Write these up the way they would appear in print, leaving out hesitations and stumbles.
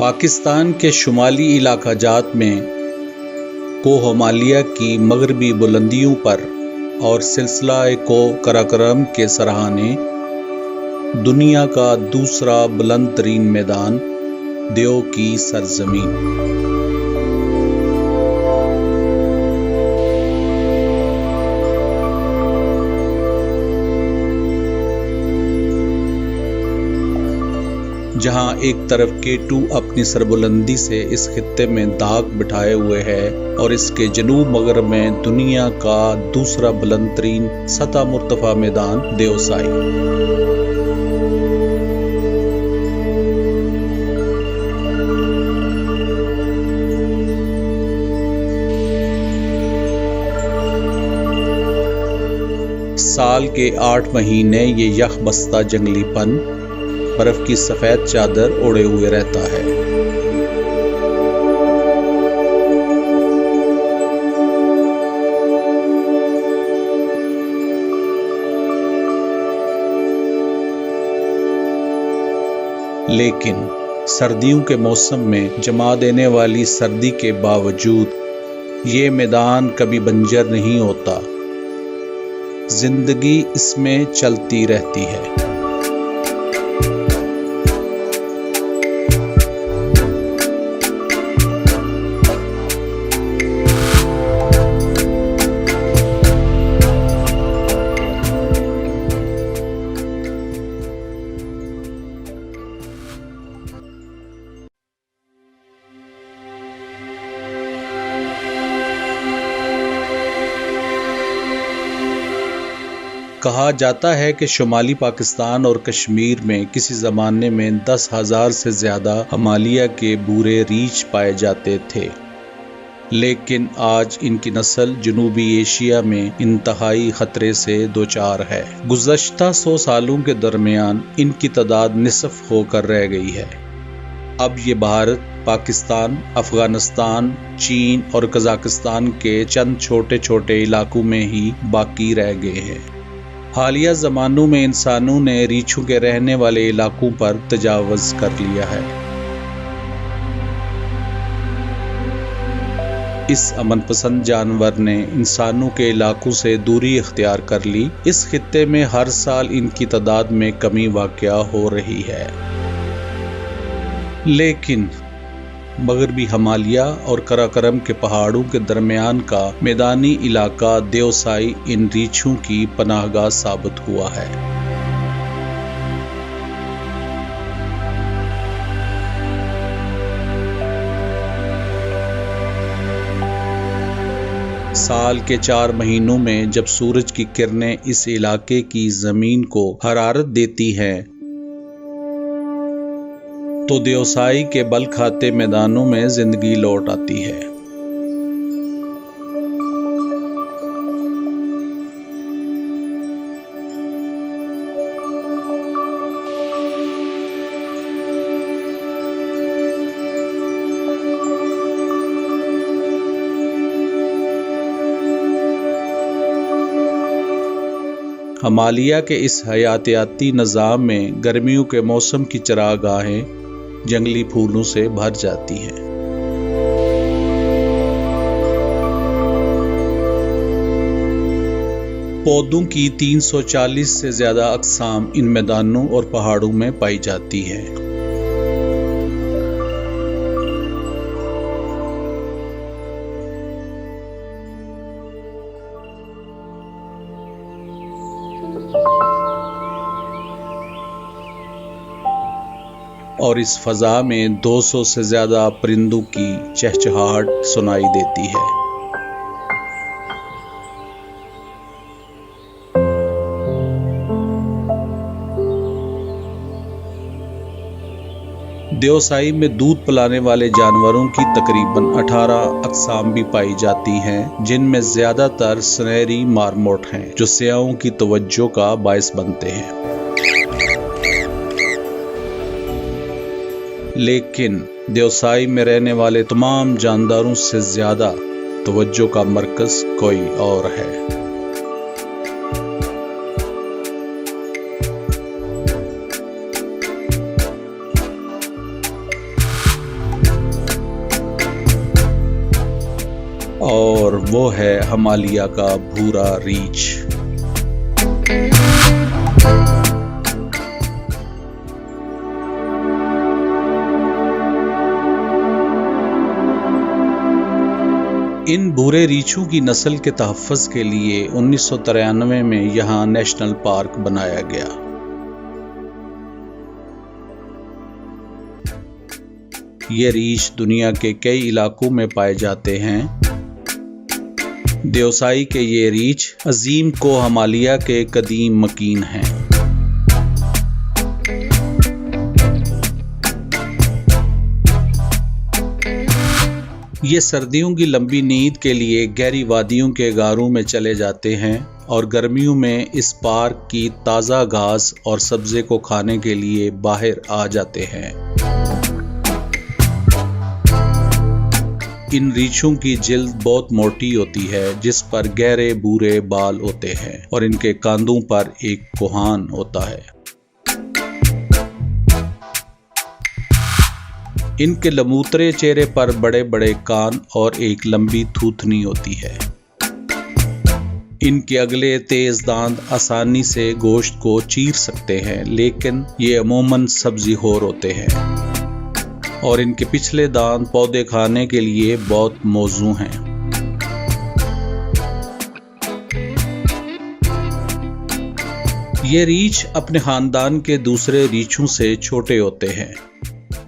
पाकिस्तान के शुमाली इलाका जात में कोह हिमालय की मगरबी बुलंदियों पर और सिलसिला कोह कराकोरम के सराहने दुनिया का दूसरा बुलंद तरीन मैदान देव की सरजमीन। जहां एक तरफ K2 अपनी सरबुलंदी से इस खित्ते में दाग बिठाए हुए है और इसके जनूब मगरब में दुनिया का दूसरा बुलंद तरीन सतह मुर्तफा मैदान देवसाई। साल के 8 महीने ये यख बस्ता जंगलीपन बर्फ की सफेद चादर ओढ़े हुए रहता है। लेकिन सर्दियों के मौसम में जमा देने वाली सर्दी के बावजूद ये मैदान कभी बंजर नहीं होता। जिंदगी इसमें चलती रहती है। कहा जाता है कि शुमाली पाकिस्तान और कश्मीर में किसी ज़माने में 10,000 से ज़्यादा हिमालय के बूरे रीछ पाए जाते थे, लेकिन आज इनकी नस्ल जनूबी एशिया में इंतहाई खतरे से दोचार है। गुज़श्ता 100 सालों के दरमियान इनकी तादाद निसफ होकर रह गई है। अब ये भारत, पाकिस्तान, अफगानिस्तान, चीन और कजाकिस्तान के चंद छोटे छोटे इलाकों में ही बाकी रह गए हैं। हालिया ज़मानों में इंसानों ने रीछों के रहने वाले इलाकों पर तजावुज़ कर लिया है। इस अमन पसंद जानवर ने इंसानों के इलाकों से दूरी इख्तियार कर ली। इस खित्ते में हर साल इनकी तादाद में कमी वाक़या हो रही है, लेकिन मगरबी हिमालय और कराकोरम के पहाड़ों के दरमियान का मैदानी इलाका देवसाई इन रीछों की पनाहगाह साबित हुआ है। साल के 4 महीनों में जब सूरज की किरणें इस इलाके की जमीन को हरारत देती हैं, तो देवसाई के बल खाते मैदानों में जिंदगी लौट आती है। हिमालय के इस हयातियाती निज़ाम में गर्मियों के मौसम की चरागाहें जंगली फूलों से भर जाती हैं। पौधों की 340 से ज्यादा अक़साम इन मैदानों और पहाड़ों में पाई जाती हैं। और इस फजा में 200 से ज्यादा परिंदों की चहचहाहट सुनाई देती है। देवसाई में दूध पिलाने वाले जानवरों की तकरीबन 18 अक़साम भी पाई जाती हैं, जिनमें ज्यादातर सुनहरी मार्मोट हैं, जो सयाहों की तवज्जो का बायस बनते हैं। लेकिन देवसाई में रहने वाले तमाम जानदारों से ज्यादा तवज्जो का मरकज कोई और है। वो है हिमालय का भूरा रीछ। इन भूरे रीछों की नस्ल के तहफ़्फ़ुज़ के लिए 1993 में यहाँ नेशनल पार्क बनाया गया। ये रीछ दुनिया के कई इलाकों में पाए जाते हैं। देवसाई के ये रीछ अजीम को हिमालय के कदीम मकीन हैं। ये सर्दियों की लंबी नींद के लिए गहरी वादियों के गारों में चले जाते हैं और गर्मियों में इस पार्क की ताज़ा घास और सब्ज़े को खाने के लिए बाहर आ जाते हैं। इन रीछों की जिल्द बहुत मोटी होती है, जिस पर गहरे भूरे बाल होते हैं और इनके कांधों पर एक कोहान होता है। इनके लमूतरे चेहरे पर बड़े बड़े कान और एक लंबी थूथनी होती है। इनके अगले तेज दांत आसानी से गोश्त को चीर सकते हैं, लेकिन ये अमूमन सब्ज़ीखोर होते हैं और इनके पिछले दांत पौधे खाने के लिए बहुत मौजू हैं। ये रीछ अपने खानदान के दूसरे रीछों से छोटे होते हैं।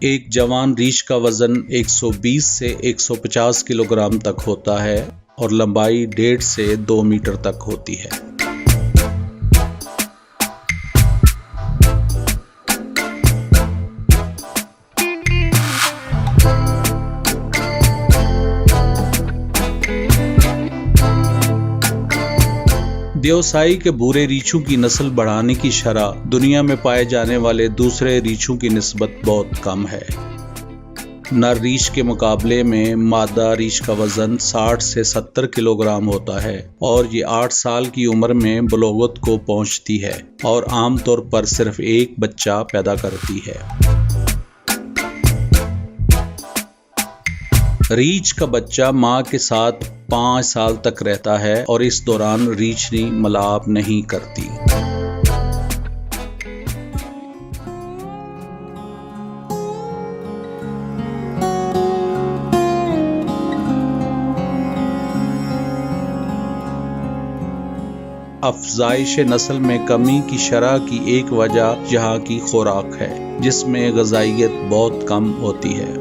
एक जवान रीछ का वजन 120 से 150 किलोग्राम तक होता है और लंबाई 1.5 से 2 मीटर तक होती है। देवसाई के भूरे रीछों की नस्ल बढ़ाने की शरह दुनिया में पाए जाने वाले दूसरे रीछों की निस्बत बहुत कम है। नर रीछ के मुकाबले में मादा रीछ का वजन 60 से 70 किलोग्राम होता है और ये 8 साल की उम्र में बलोगत को पहुंचती है और आमतौर पर सिर्फ एक बच्चा पैदा करती है। रीछ का बच्चा मां के साथ 5 साल तक रहता है और इस दौरान रीछनी मिलाप नहीं करती। अफजाइश नस्ल में कमी की शरह की एक वजह यहाँ की खुराक है, जिसमें ग़िज़ाइयत बहुत कम होती है।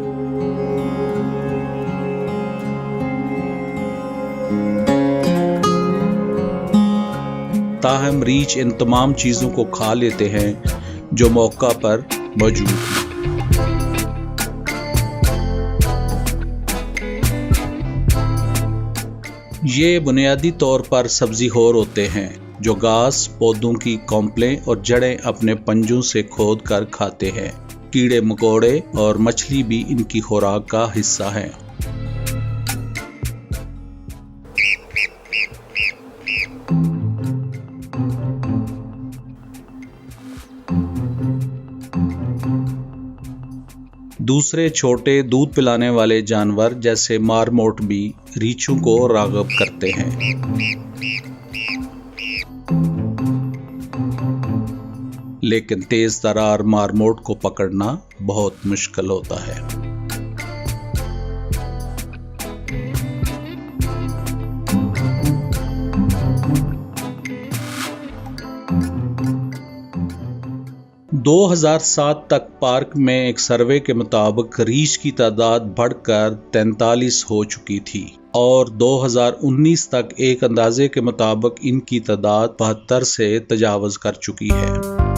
ताहम रीछ इन तमाम चीज़ों को खा लेते हैं जो मौका पर मौजूद हैं। ये बुनियादी तौर पर सब्ज़ीखोर होते हैं जो घास, पौधों की कॉम्पलें और जड़ें अपने पंजों से खोद कर खाते हैं। कीड़े मकोड़े और मछली भी इनकी खुराक का हिस्सा हैं। दूसरे छोटे दूध पिलाने वाले जानवर जैसे मारमोट भी रीछों को राग़िब करते हैं। लेकिन तेज तरार मारमोट को पकड़ना बहुत मुश्किल होता है। दो 2007 तक पार्क में एक सर्वे के मुताबिक रीछ की तादाद बढ़कर 43 हो चुकी थी और 2019 तक एक अंदाजे के मुताबिक इनकी तादाद 72 से तजावज़ कर चुकी है।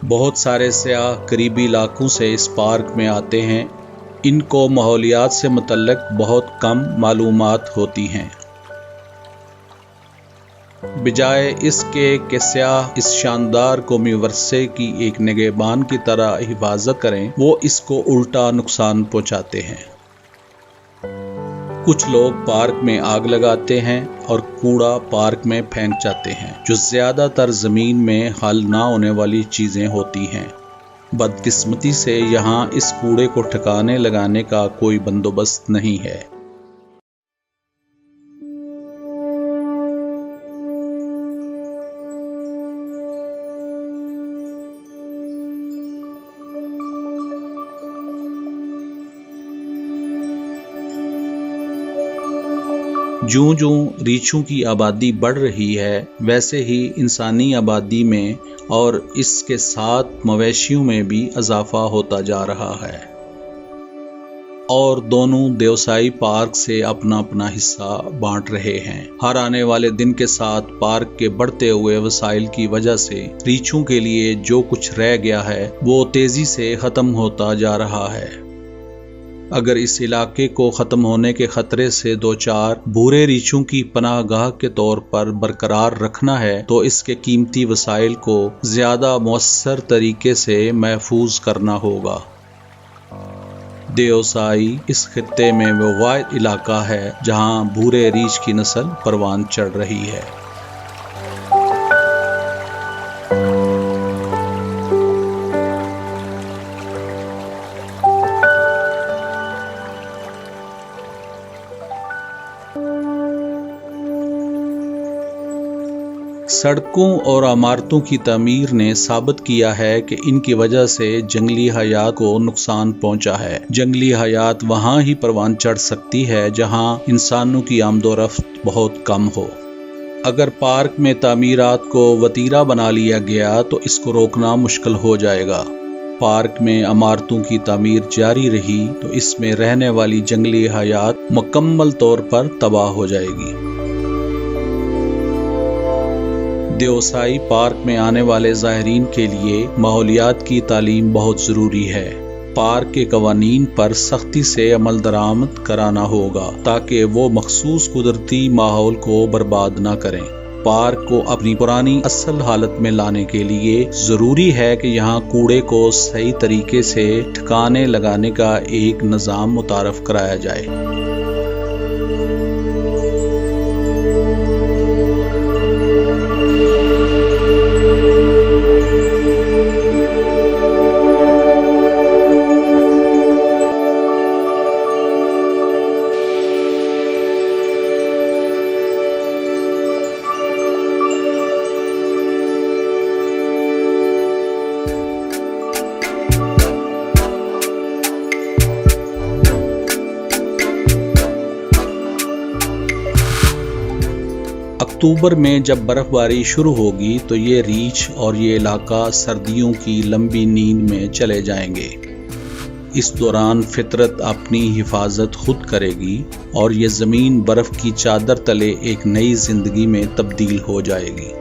बहुत सारे सयाह करीबी इलाकों से इस पार्क में आते हैं। इनको माहौलियात से मुतल्लिक बहुत कम मालूमात होती हैं। बजाय इसके कि सयाह इस शानदार कौमी वर्से की एक निगहबान की तरह हिफाजत करें, वो इसको उल्टा नुकसान पहुंचाते हैं। कुछ लोग पार्क में आग लगाते हैं और कूड़ा पार्क में फेंक जाते हैं, जो ज्यादातर जमीन में हल ना होने वाली चीजें होती हैं। बदकिस्मती से यहाँ इस कूड़े को ठिकाने लगाने का कोई बंदोबस्त नहीं है। जूं जूं रीछों की आबादी बढ़ रही है, वैसे ही इंसानी आबादी में और इसके साथ मवेशियों में भी इजाफा होता जा रहा है और दोनों देवसाई पार्क से अपना अपना हिस्सा बांट रहे हैं। हर आने वाले दिन के साथ पार्क के बढ़ते हुए वसाइल की वजह से रीछों के लिए जो कुछ रह गया है वो तेजी से खत्म होता जा रहा है। अगर इस इलाके को ख़त्म होने के ख़तरे से दो चार भूरे रीछों की पनाहगाह के तौर पर बरकरार रखना है तो इसके कीमती वसाइल को ज़्यादा मौसर तरीके से महफूज करना होगा। देवसाई इस खित्ते में वो वाहिद इलाका है जहां भूरे रीछ की नस्ल परवान चढ़ रही है। सड़कों और इमारतों की तामीर ने साबित किया है कि इनकी वजह से जंगली हयात को नुकसान पहुंचा है। जंगली हयात वहां ही परवान चढ़ सकती है जहां इंसानों की आमदोरफ्त बहुत कम हो। अगर पार्क में तामीरात को वतीरा बना लिया गया तो इसको रोकना मुश्किल हो जाएगा। पार्क में इमारतों की तामीर जारी रही तो इसमें रहने वाली जंगली हयात मुकम्मल तौर पर तबाह हो जाएगी। देवसाई पार्क में आने वाले ज़ायरीन के लिए माहौलियात की तालीम बहुत ज़रूरी है। पार्क के कवानीन पर सख्ती से अमल दरामद कराना होगा ताकि वो मखसूस कुदरती माहौल को बर्बाद ना करें। पार्क को अपनी पुरानी असल हालत में लाने के लिए ज़रूरी है कि यहाँ कूड़े को सही तरीके से ठिकाने लगाने का एक निज़ाम मुतारफ़ कराया जाए। अक्टूबर में जब बर्फबारी शुरू होगी तो ये रीछ और ये इलाका सर्दियों की लंबी नींद में चले जाएंगे। इस दौरान फितरत अपनी हिफाजत खुद करेगी और ये ज़मीन बर्फ़ की चादर तले एक नई ज़िंदगी में तब्दील हो जाएगी।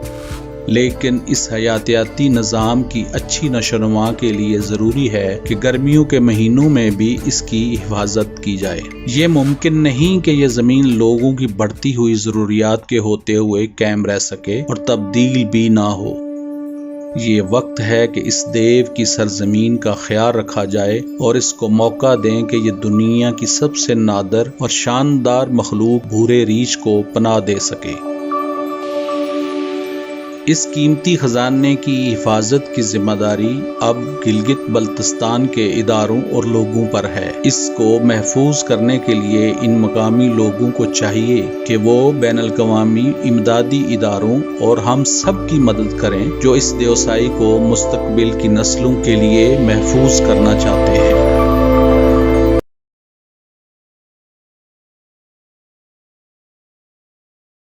लेकिन इस हयातियाती निज़ाम की अच्छी नशोनुमा के लिए ज़रूरी है कि गर्मियों के महीनों में भी इसकी हिफाजत की जाए। ये मुमकिन नहीं कि यह ज़मीन लोगों की बढ़ती हुई ज़रूरियात के होते हुए कायम रह सके और तब्दील भी ना हो। ये वक्त है कि इस देव की सरजमीन का ख्याल रखा जाए और इसको मौका दें कि ये दुनिया की सबसे नादर और शानदार मखलूक भूरे रीछ को पनाह दे सके। इस कीमती खजाने की हिफाजत की जिम्मेदारी अब गिलगित बल्तिस्तान के इदारों और लोगों पर है। इसको महफूज करने के लिए इन मकामी लोगों को चाहिए कि वो बैनुल-अक़वामी इमदादी इदारों और हम सब की मदद करें जो इस देवसाई को मुस्तकबिल की नस्लों के लिए महफूज करना चाहते हैं।